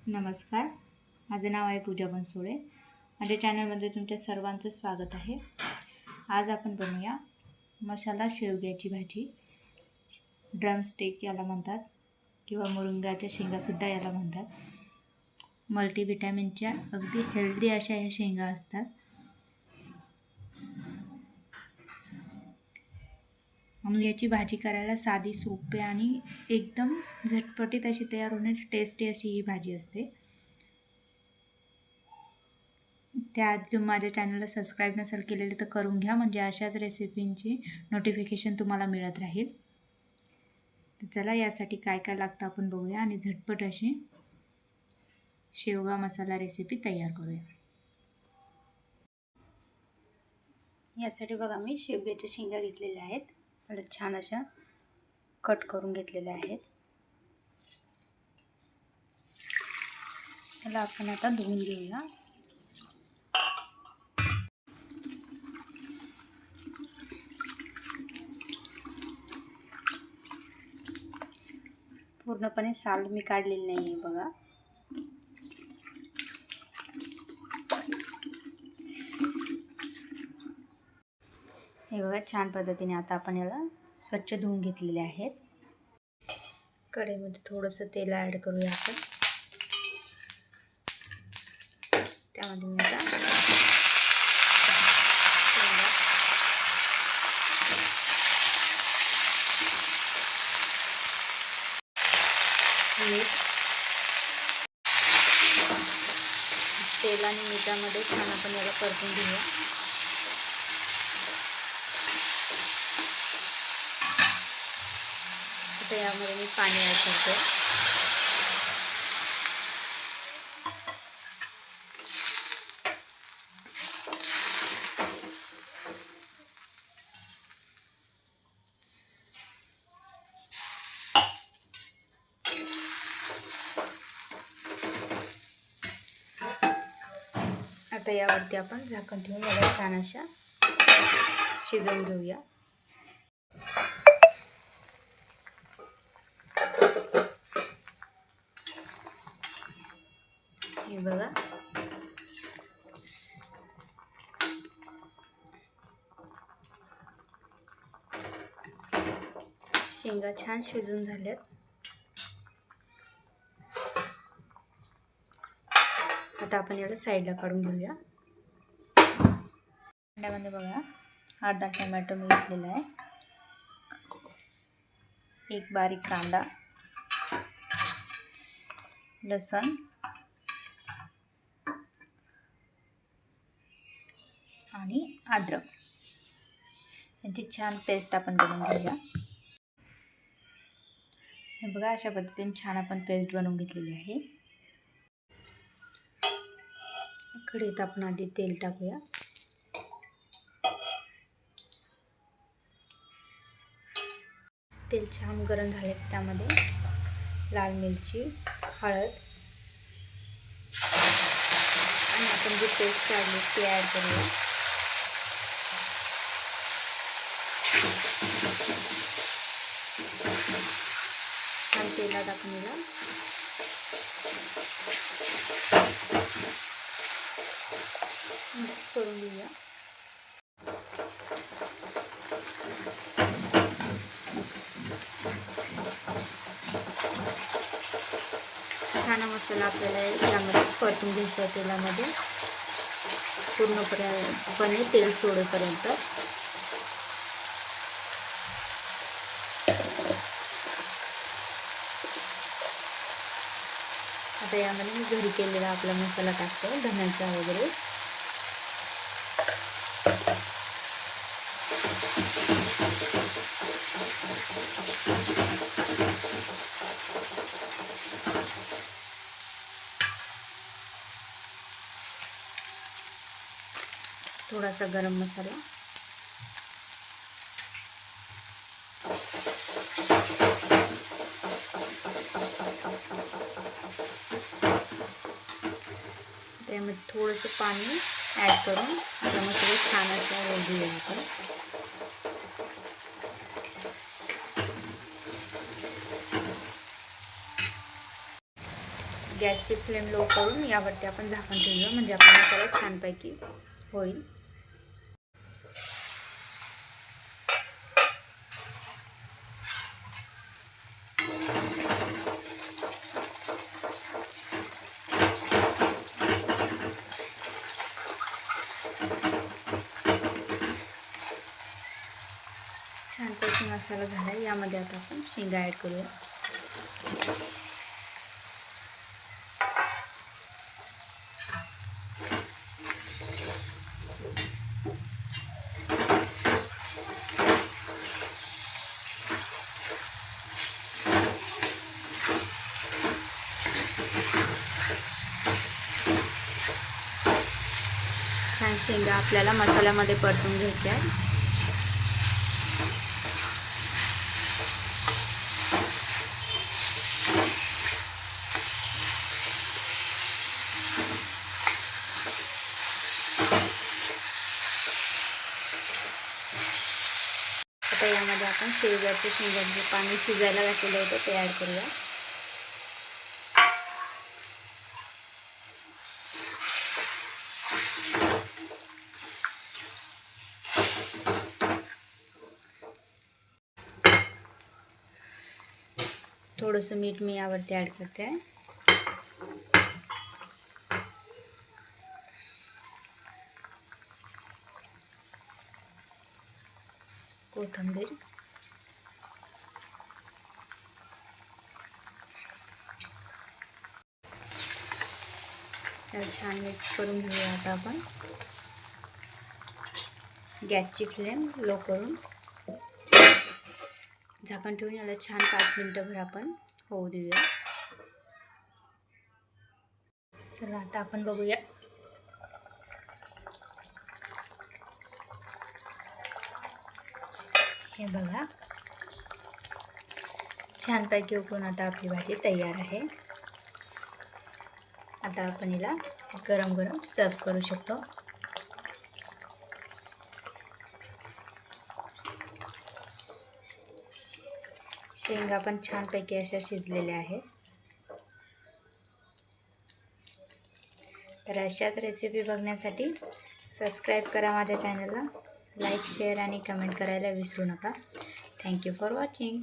नमस्कार, माझं नाव आहे पूजा बनसोडे. माझ्या चॅनलमध्ये तुमच्या सर्वांचं स्वागत आहे. आज आपण बनवूया मसाला शेवग्याची भाजी. ड्रमस्टिक याला म्हणतात किंवा मुरुंगाच्या शेंगासुद्धा याला म्हणतात. मल्टीव्हिटॅमिनच्या अगदी हेल्दी अशा ह्या शेंगा असतात. आणि याची भाजी करायला साधी, सोपी आणि एकदम झटपटीत अशी तयार होण्याची टेस्टी अशी ही भाजी असते. त्याआधी माझ्या चॅनलला सबस्क्राईब नसेल केलेले तर करून घ्या, म्हणजे अशाच रेसिपींची नोटिफिकेशन तुम्हाला मिळत राहील. तर चला, यासाठी काय काय लागतं आपण बघूया आणि झटपट अशी शेवगा मसाला रेसिपी तयार करूया. यासाठी बघा, मी शेवग्याच्या शेंगा घेतलेल्या आहेत. मला छान अशा कट करून घेतलेल्या आहेत. त्याला आपण आता धुवून घेऊया. पूर्णपणे साल मी काढलेली नाही आहे बघा. हे बघा, छान पद्धतीने आता आपण याला स्वच्छ धुवून घेतलेले आहेत. कढईमध्ये थोडंसं तेल ॲड करूया आपण. त्यामध्ये मी आता तेल आणि मिठामध्ये छान आपण याला परतून घेऊया. आता यामध्ये मी पाणी ॲड करते. आता यावरती आपण झाकण ठेवून याला छान अशा शिजवून घेऊया. हे बघा, शेंगा छान शिजून झाल्यात. आता आपण याला साईडला काढून घेऊया. भांड्यामध्ये बघा, अर्धा टोमॅटो मी घेतलेला आहे, एक बारीक कांदा, लसूण आणि अद्रक यांची छान पेस्ट आपण बनवून घेऊया. हे बघा, अशा पद्धतीने छान आपण पेस्ट बनवून घेतलेली आहे. कढईत आपण आधी तेल टाकूया. तेल छान गरम झाले, त्यामध्ये लाल मिरची, हळद आणि आपण जी पेस्ट काढली ती ॲड करूया. छान तेलात आपण याला मिक्स करून घेऊया. छान मसाला आपल्याला यामध्ये परतून घ्यायचा आहे तेलामध्ये, पूर्णपणे तेल सोडेपर्यंत. आता यामध्ये मी घरी केलेला आपला मसाला टाकतो, धन्याचा वगैरे. थोडासा गरम मसाला, त्यामध्ये थोडंसं पाणी ॲड करून आता मसाला छान असा घेऊया आपण. गॅसची फ्लेम लो करून यावरती आपण झाकण ठेवूया म्हणजे आपला मसाला छानपैकी होईल. छानपैकी मसाला झाला. यामध्ये आता आपण शेंगा ॲड करूया. छान शेंगा आपल्याला मसाल्यामध्ये परतून घ्यायच्या आहे. आता यामध्ये आपण शेंगांचे पाणी शिजायला घातलेलं होतं ते ॲड करूया. थोडंसं मीठ मी यावरती ॲड करते आहे. कोथिंबीर, त्याला छान मिक्स करून घेऊया. आता आपण गॅसची फ्लेम लो करून झाकण ठेवून याला छान 5 मिनिटंभर आपण होऊ देऊया. चला आता आपण बघूया. हे बघा, छानपैकी उकळून आता आपली भाजी तयार आहे. आता आपण हिला गरम गरम सर्व करू शकतो. शेंगा पण छानपैकी अशा शिजलेल्या आहेत. तर अशाच रेसिपी बघण्यासाठी सबस्क्राईब करा माझ्या चॅनलला. लाईक, शेअर आणि कमेंट करायला विसरू नका. Thank you for watching.